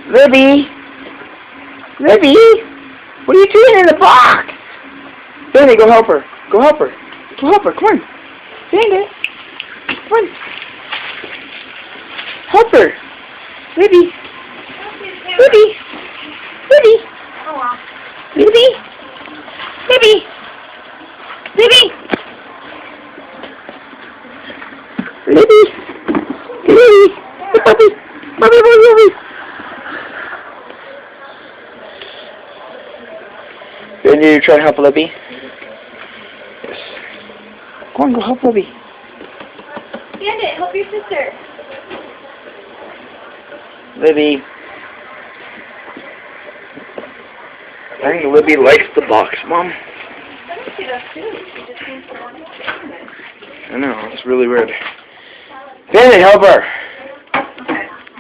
Libby! Libby! What are you doing in the box? Bandit, go help her. Go help her. Go help her. Come on. Bandit. Come on. Help her. Libby. Libby. Libby. Libby. Libby. Libby. Libby. Libby. Puppy. Puppy, puppy. Then you try to help Libby? Yes. Go on, go help Libby. Bandit, help your sister. Libby. I think Libby likes the box, Mom. I think she does too. She just seems to want to. I know, it's really weird. Bandit, help her.